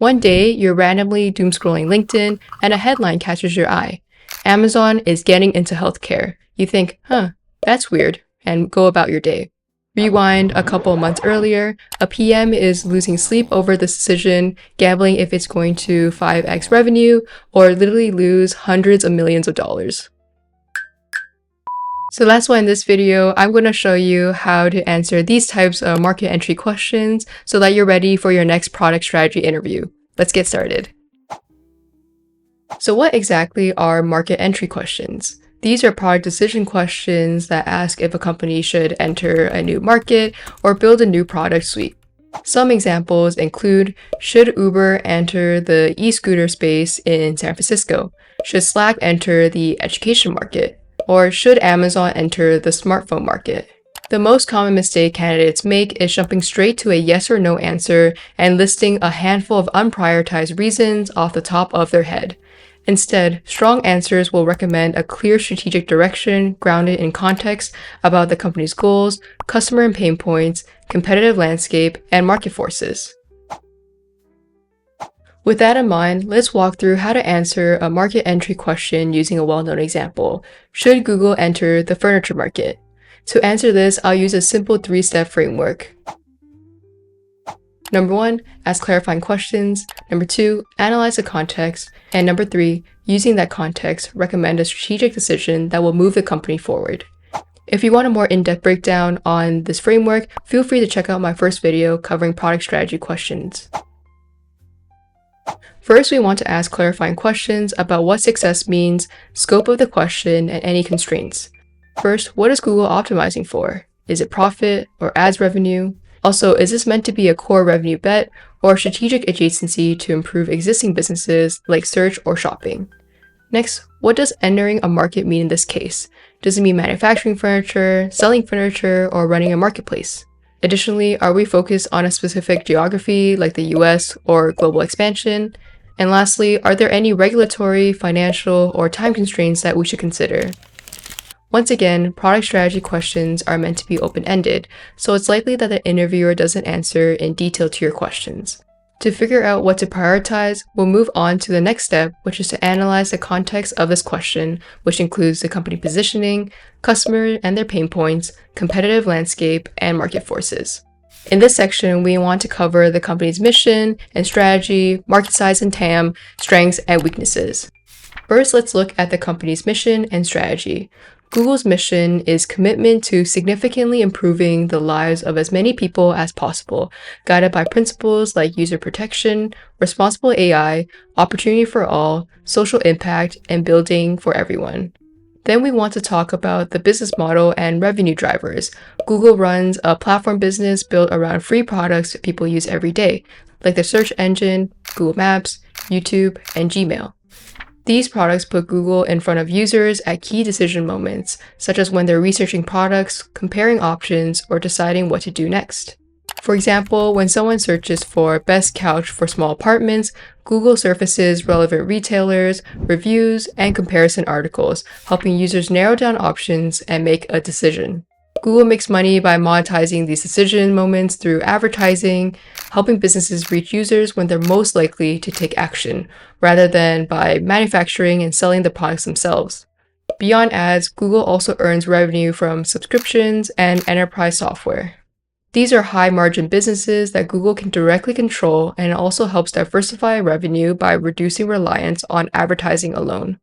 One day, you're randomly doom scrolling LinkedIn and a headline catches your eye. Amazon is getting into healthcare. You think, that's weird, and go about your day. Rewind a couple months earlier, a PM is losing sleep over this decision, gambling if it's going to 5x revenue, or literally lose hundreds of millions of dollars. So that's why in this video, I'm going to show you how to answer these types of market entry questions so that you're ready for your next product strategy interview. Let's get started. So what exactly are market entry questions? These are product decision questions that ask if a company should enter a new market or build a new product suite. Some examples include, should Uber enter the e-scooter space in San Francisco? Should Slack enter the education market? Or should Amazon enter the smartphone market? The most common mistake candidates make is jumping straight to a yes or no answer and listing a handful of unprioritized reasons off the top of their head. Instead, strong answers will recommend a clear strategic direction grounded in context about the company's goals, customer and pain points, competitive landscape, and market forces. With that in mind, let's walk through how to answer a market entry question using a well-known example. Should Google enter the furniture market? To answer this, I'll use a simple 3-step framework. Number 1, ask clarifying questions. Number 2, analyze the context. And number 3, using that context, recommend a strategic decision that will move the company forward. If you want a more in-depth breakdown on this framework, feel free to check out my first video covering product strategy questions. First, we want to ask clarifying questions about what success means, scope of the question, and any constraints. First, what is Google optimizing for? Is it profit or ads revenue? Also, is this meant to be a core revenue bet or a strategic adjacency to improve existing businesses like search or shopping? Next, what does entering a market mean in this case? Does it mean manufacturing furniture, selling furniture, or running a marketplace? Additionally, are we focused on a specific geography like the US or global expansion? And lastly, are there any regulatory, financial, or time constraints that we should consider? Once again, product strategy questions are meant to be open-ended, so it's likely that the interviewer doesn't answer in detail to your questions. To figure out what to prioritize, we'll move on to the next step, which is to analyze the context of this question, which includes the company positioning, customer and their pain points, competitive landscape, and market forces. In this section, we want to cover the company's mission and strategy, market size and TAM, strengths and weaknesses. First, let's look at the company's mission and strategy. Google's mission is commitment to significantly improving the lives of as many people as possible, guided by principles like user protection, responsible AI, opportunity for all, social impact, and building for everyone. Then we want to talk about the business model and revenue drivers. Google runs a platform business built around free products people use every day, like the search engine, Google Maps, YouTube, and Gmail. These products put Google in front of users at key decision moments, such as when they're researching products, comparing options, or deciding what to do next. For example, when someone searches for best couch for small apartments, Google surfaces relevant retailers, reviews, and comparison articles, helping users narrow down options and make a decision. Google makes money by monetizing these decision moments through advertising, helping businesses reach users when they're most likely to take action, rather than by manufacturing and selling the products themselves. Beyond ads, Google also earns revenue from subscriptions and enterprise software. These are high-margin businesses that Google can directly control, and it also helps diversify revenue by reducing reliance on advertising alone.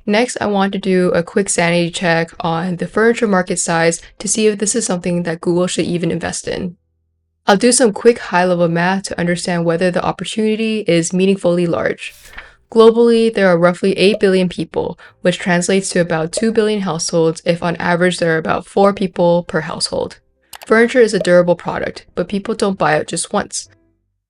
Next, I want to do a quick sanity check on the furniture market size to see if this is something that Google should even invest in. I'll do some quick high-level math to understand whether the opportunity is meaningfully large. Globally, there are roughly 8 billion people, which translates to about 2 billion households if on average there are about 4 people per household. Furniture is a durable product, but people don't buy it just once.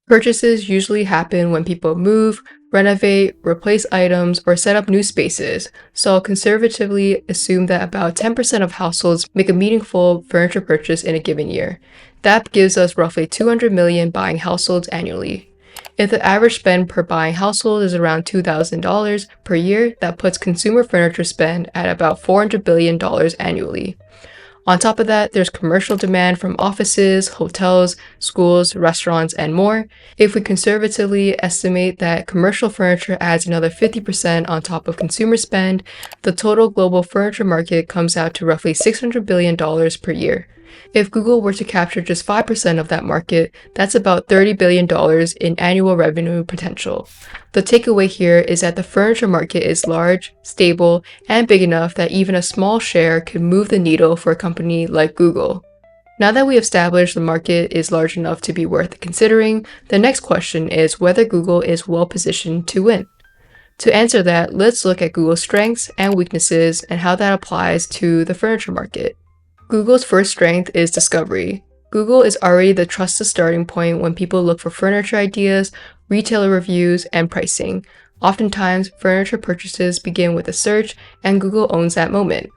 Purchases usually happen when people move, renovate, replace items, or set up new spaces, so I'll conservatively assume that about 10% of households make a meaningful furniture purchase in a given year. That gives us roughly 200 million buying households annually. If the average spend per buying household is around $2,000 per year, that puts consumer furniture spend at about $400 billion annually. On top of that, there's commercial demand from offices, hotels, schools, restaurants, and more. If we conservatively estimate that commercial furniture adds another 50% on top of consumer spend, the total global furniture market comes out to roughly $600 billion per year. If Google were to capture just 5% of that market, that's about $30 billion in annual revenue potential. The takeaway here is that the furniture market is large, stable, and big enough that even a small share could move the needle for a company like Google. Now that we have established the market is large enough to be worth considering, the next question is whether Google is well positioned to win. To answer that, let's look at Google's strengths and weaknesses and how that applies to the furniture market. Google's first strength is discovery. Google is already the trusted starting point when people look for furniture ideas, retailer reviews, and pricing. Oftentimes, furniture purchases begin with a search, and Google owns that moment.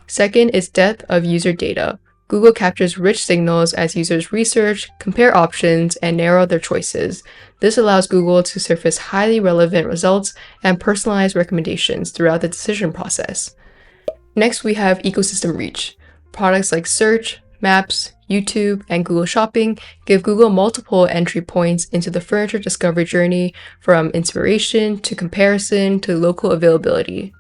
Second is depth of user data. Google captures rich signals as users research, compare options, and narrow their choices. This allows Google to surface highly relevant results and personalized recommendations throughout the decision process. Next, we have ecosystem reach. Products like Search, Maps, YouTube, and Google Shopping give Google multiple entry points into the furniture discovery journey, from inspiration to comparison to local availability.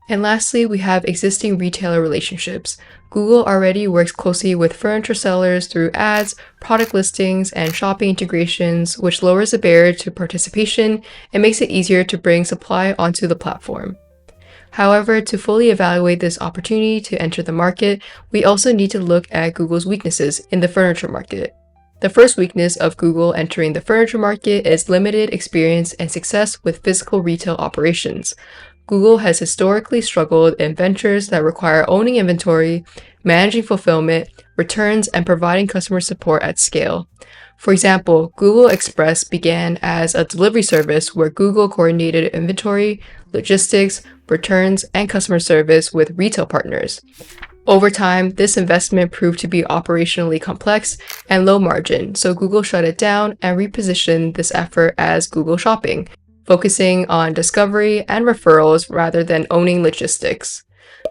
And lastly, we have existing retailer relationships. Google already works closely with furniture sellers through ads, product listings, and shopping integrations, which lowers the barrier to participation and makes it easier to bring supply onto the platform. However, to fully evaluate this opportunity to enter the market, we also need to look at Google's weaknesses in the furniture market. The first weakness of Google entering the furniture market is limited experience and success with physical retail operations. Google has historically struggled in ventures that require owning inventory, managing fulfillment, returns, and providing customer support at scale. For example, Google Express began as a delivery service where Google coordinated inventory, logistics, returns, and customer service with retail partners. Over time, this investment proved to be operationally complex and low margin, so Google shut it down and repositioned this effort as Google Shopping, focusing on discovery and referrals rather than owning logistics.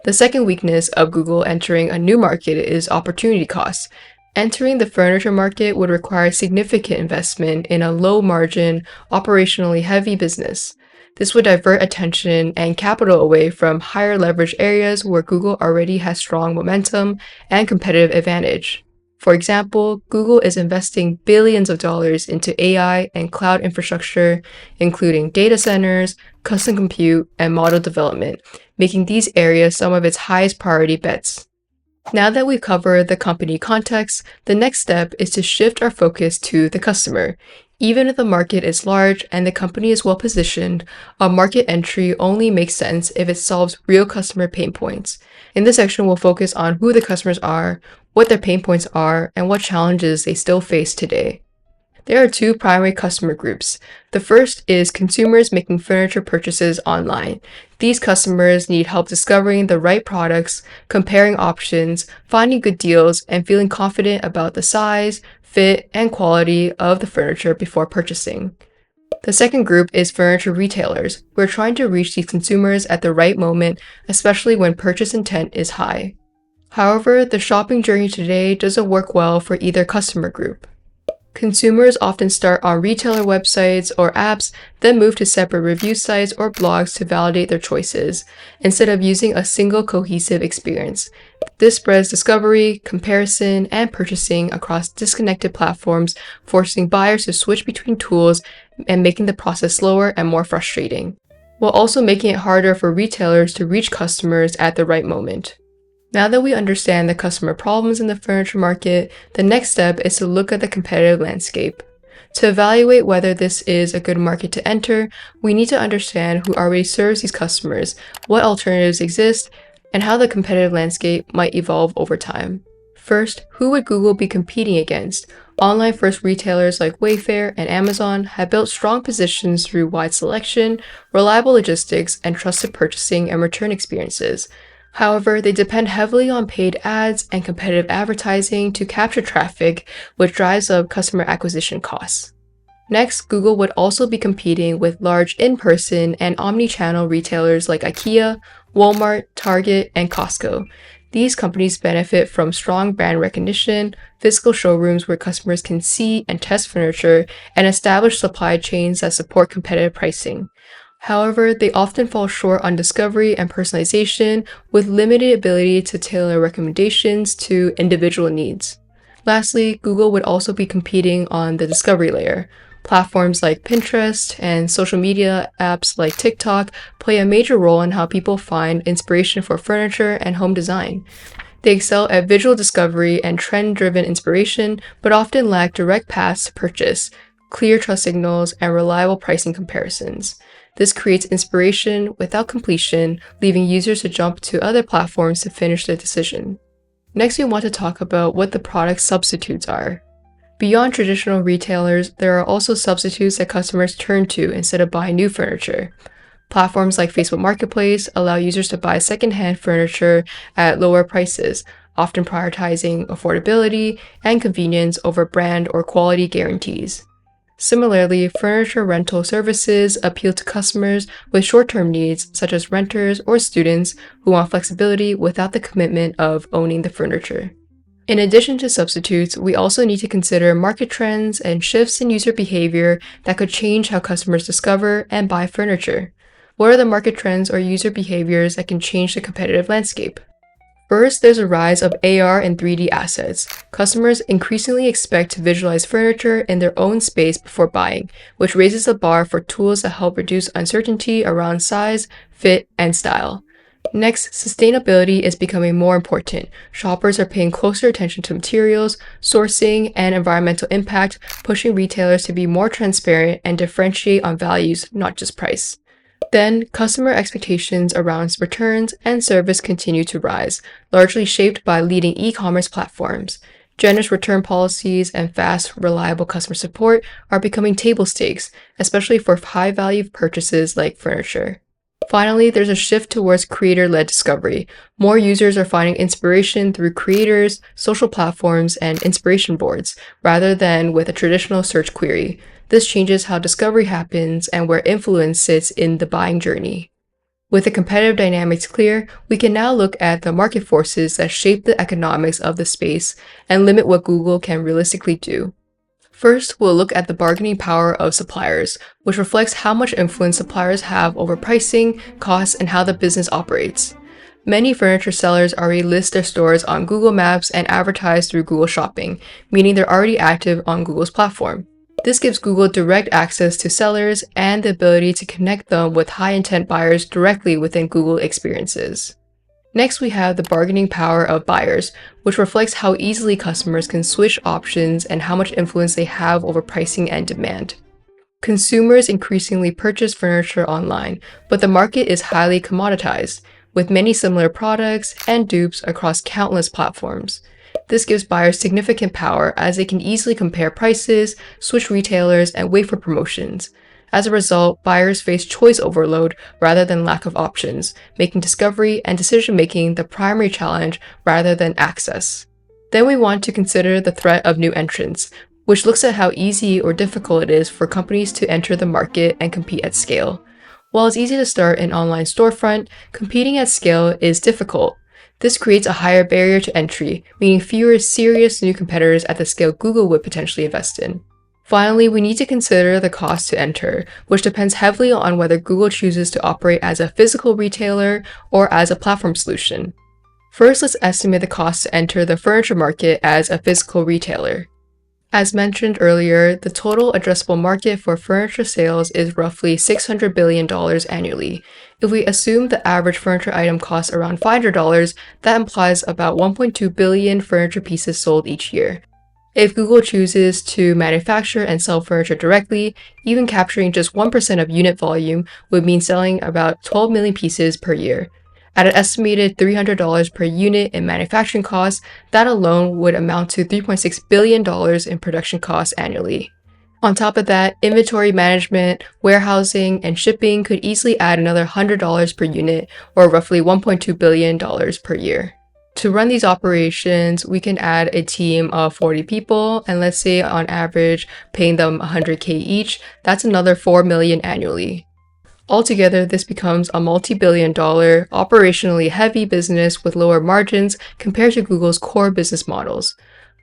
The second weakness of Google entering a new market is opportunity costs. Entering the furniture market would require significant investment in a low-margin, operationally heavy business. This would divert attention and capital away from higher leverage areas where Google already has strong momentum and competitive advantage. For example, Google is investing billions of dollars into AI and cloud infrastructure, including data centers, custom compute, and model development, making these areas some of its highest priority bets. Now that we've covered the company context, the next step is to shift our focus to the customer. Even if the market is large and the company is well positioned, a market entry only makes sense if it solves real customer pain points. In this section, we'll focus on who the customers are, what their pain points are, and what challenges they still face today. There are two primary customer groups. The first is consumers making furniture purchases online. These customers need help discovering the right products, comparing options, finding good deals, and feeling confident about the size, fit, and quality of the furniture before purchasing. The second group is furniture retailers. We're trying to reach these consumers at the right moment, especially when purchase intent is high. However, the shopping journey today doesn't work well for either customer group. Consumers often start on retailer websites or apps, then move to separate review sites or blogs to validate their choices, instead of using a single cohesive experience. This spreads discovery, comparison, and purchasing across disconnected platforms, forcing buyers to switch between tools and making the process slower and more frustrating, while also making it harder for retailers to reach customers at the right moment. Now that we understand the customer problems in the furniture market, the next step is to look at the competitive landscape. To evaluate whether this is a good market to enter, we need to understand who already serves these customers, what alternatives exist, and how the competitive landscape might evolve over time. First, who would Google be competing against? Online-first retailers like Wayfair and Amazon have built strong positions through wide selection, reliable logistics, and trusted purchasing and return experiences. However, they depend heavily on paid ads and competitive advertising to capture traffic, which drives up customer acquisition costs. Next, Google would also be competing with large in-person and omni-channel retailers like IKEA, Walmart, Target, and Costco. These companies benefit from strong brand recognition, physical showrooms where customers can see and test furniture, and established supply chains that support competitive pricing. However, they often fall short on discovery and personalization, with limited ability to tailor recommendations to individual needs. Lastly, Google would also be competing on the discovery layer. Platforms like Pinterest and social media apps like TikTok play a major role in how people find inspiration for furniture and home design. They excel at visual discovery and trend-driven inspiration, but often lack direct paths to purchase, clear trust signals, and reliable pricing comparisons. This creates inspiration without completion, leaving users to jump to other platforms to finish their decision. Next, we want to talk about what the product substitutes are. Beyond traditional retailers, there are also substitutes that customers turn to instead of buying new furniture. Platforms like Facebook Marketplace allow users to buy secondhand furniture at lower prices, often prioritizing affordability and convenience over brand or quality guarantees. Similarly, furniture rental services appeal to customers with short-term needs, such as renters or students who want flexibility without the commitment of owning the furniture. In addition to substitutes, we also need to consider market trends and shifts in user behavior that could change how customers discover and buy furniture. What are the market trends or user behaviors that can change the competitive landscape? First, there's a rise of AR and 3D assets. Customers increasingly expect to visualize furniture in their own space before buying, which raises the bar for tools that help reduce uncertainty around size, fit, and style. Next, sustainability is becoming more important. Shoppers are paying closer attention to materials, sourcing, and environmental impact, pushing retailers to be more transparent and differentiate on values, not just price. Then, customer expectations around returns and service continue to rise, largely shaped by leading e-commerce platforms. Generous return policies and fast, reliable customer support are becoming table stakes, especially for high-value purchases like furniture. Finally, there's a shift towards creator-led discovery. More users are finding inspiration through creators, social platforms, and inspiration boards, rather than with a traditional search query. This changes how discovery happens and where influence sits in the buying journey. With the competitive dynamics clear, we can now look at the market forces that shape the economics of the space and limit what Google can realistically do. First, we'll look at the bargaining power of suppliers, which reflects how much influence suppliers have over pricing, costs, and how the business operates. Many furniture sellers already list their stores on Google Maps and advertise through Google Shopping, meaning they're already active on Google's platform. This gives Google direct access to sellers and the ability to connect them with high-intent buyers directly within Google experiences. Next, we have the bargaining power of buyers, which reflects how easily customers can switch options and how much influence they have over pricing and demand. Consumers increasingly purchase furniture online, but the market is highly commoditized, with many similar products and dupes across countless platforms. This gives buyers significant power as they can easily compare prices, switch retailers, and wait for promotions. As a result, buyers face choice overload rather than lack of options, making discovery and decision-making the primary challenge rather than access. Then we want to consider the threat of new entrants, which looks at how easy or difficult it is for companies to enter the market and compete at scale. While it's easy to start an online storefront, competing at scale is difficult. This creates a higher barrier to entry, meaning fewer serious new competitors at the scale Google would potentially invest in. Finally, we need to consider the cost to enter, which depends heavily on whether Google chooses to operate as a physical retailer or as a platform solution. First, let's estimate the cost to enter the furniture market as a physical retailer. As mentioned earlier, the total addressable market for furniture sales is roughly $600 billion annually. If we assume the average furniture item costs around $500, that implies about 1.2 billion furniture pieces sold each year. If Google chooses to manufacture and sell furniture directly, even capturing just 1% of unit volume would mean selling about 12 million pieces per year. At an estimated $300 per unit in manufacturing costs, that alone would amount to $3.6 billion in production costs annually. On top of that, inventory management, warehousing, and shipping could easily add another $100 per unit, or roughly $1.2 billion per year. To run these operations, we can add a team of 40 people, and let's say on average paying them $100K each, that's another $4 million annually. Altogether, this becomes a multi-billion-dollar, operationally heavy business with lower margins compared to Google's core business models.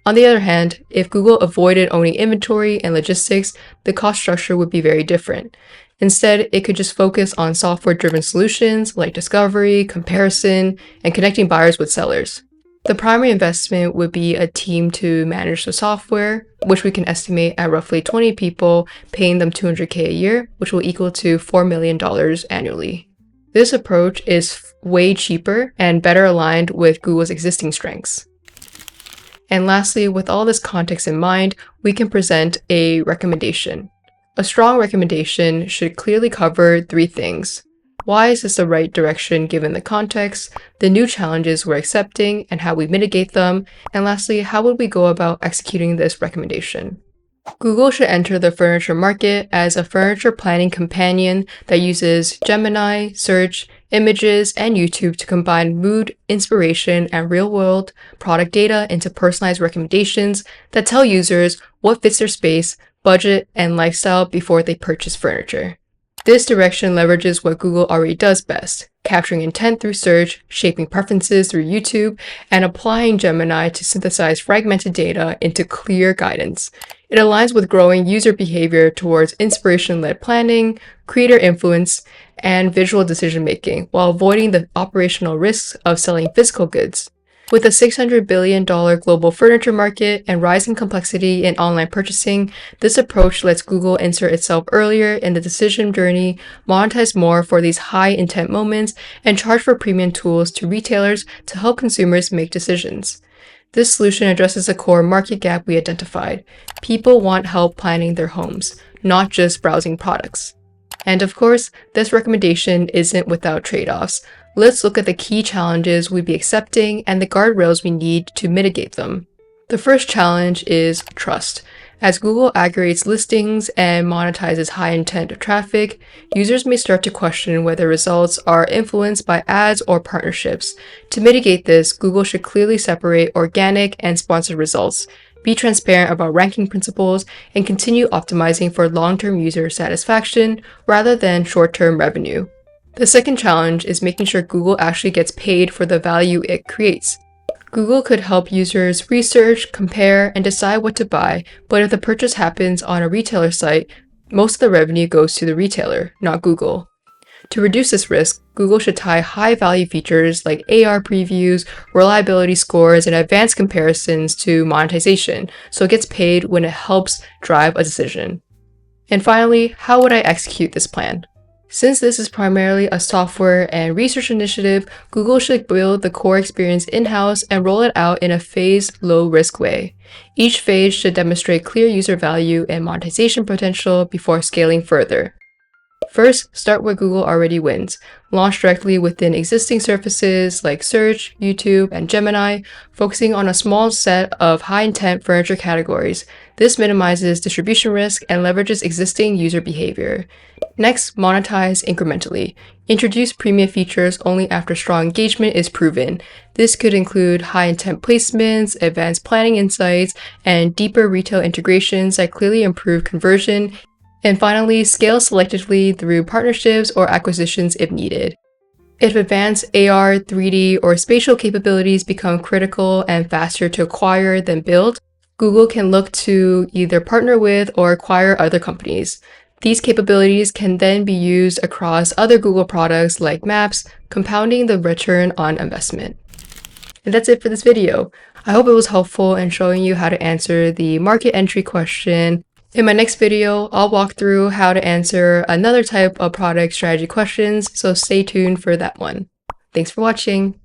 On the other hand, if Google avoided owning inventory and logistics, the cost structure would be very different. Instead, it could just focus on software-driven solutions like discovery, comparison, and connecting buyers with sellers. The primary investment would be a team to manage the software, which we can estimate at roughly 20 people, paying them $200K a year, which will equal to $4 million annually. This approach is way cheaper and better aligned with Google's existing strengths. And lastly, with all this context in mind, we can present a recommendation. A strong recommendation should clearly cover 3 things. Why is this the right direction given the context, the new challenges we're accepting and how we mitigate them, and lastly, how would we go about executing this recommendation? Google should enter the furniture market as a furniture planning companion that uses Gemini, search, images, and YouTube to combine mood, inspiration, and real-world product data into personalized recommendations that tell users what fits their space, budget, and lifestyle before they purchase furniture. This direction leverages what Google already does best, capturing intent through search, shaping preferences through YouTube, and applying Gemini to synthesize fragmented data into clear guidance. It aligns with growing user behavior towards inspiration-led planning, creator influence, and visual decision-making, while avoiding the operational risks of selling physical goods. With a $600 billion global furniture market and rising complexity in online purchasing, this approach lets Google insert itself earlier in the decision journey, monetize more for these high-intent moments, and charge for premium tools to retailers to help consumers make decisions. This solution addresses a core market gap we identified. People want help planning their homes, not just browsing products. And of course, this recommendation isn't without trade-offs. Let's look at the key challenges we'd be accepting and the guardrails we need to mitigate them. The first challenge is trust. As Google aggregates listings and monetizes high-intent traffic, users may start to question whether results are influenced by ads or partnerships. To mitigate this, Google should clearly separate organic and sponsored results, be transparent about ranking principles, and continue optimizing for long-term user satisfaction rather than short-term revenue. The second challenge is making sure Google actually gets paid for the value it creates. Google could help users research, compare, and decide what to buy, but if the purchase happens on a retailer site, most of the revenue goes to the retailer, not Google. To reduce this risk, Google should tie high-value features like AR previews, reliability scores, and advanced comparisons to monetization, so it gets paid when it helps drive a decision. And finally, how would I execute this plan? Since this is primarily a software and research initiative, Google should build the core experience in-house and roll it out in a phased, low-risk way. Each phase should demonstrate clear user value and monetization potential before scaling further. First, start where Google already wins. Launch directly within existing surfaces like Search, YouTube, and Gemini, focusing on a small set of high-intent furniture categories. This minimizes distribution risk and leverages existing user behavior. Next, monetize incrementally. Introduce premium features only after strong engagement is proven. This could include high-intent placements, advanced planning insights, and deeper retail integrations that clearly improve conversion. And finally, scale selectively through partnerships or acquisitions if needed. If advanced AR, 3D, or spatial capabilities become critical and faster to acquire than build, Google can look to either partner with or acquire other companies. These capabilities can then be used across other Google products like Maps, compounding the return on investment. And that's it for this video. I hope it was helpful in showing you how to answer the market entry question. In my next video, I'll walk through how to answer another type of product strategy questions, so stay tuned for that one. Thanks for watching.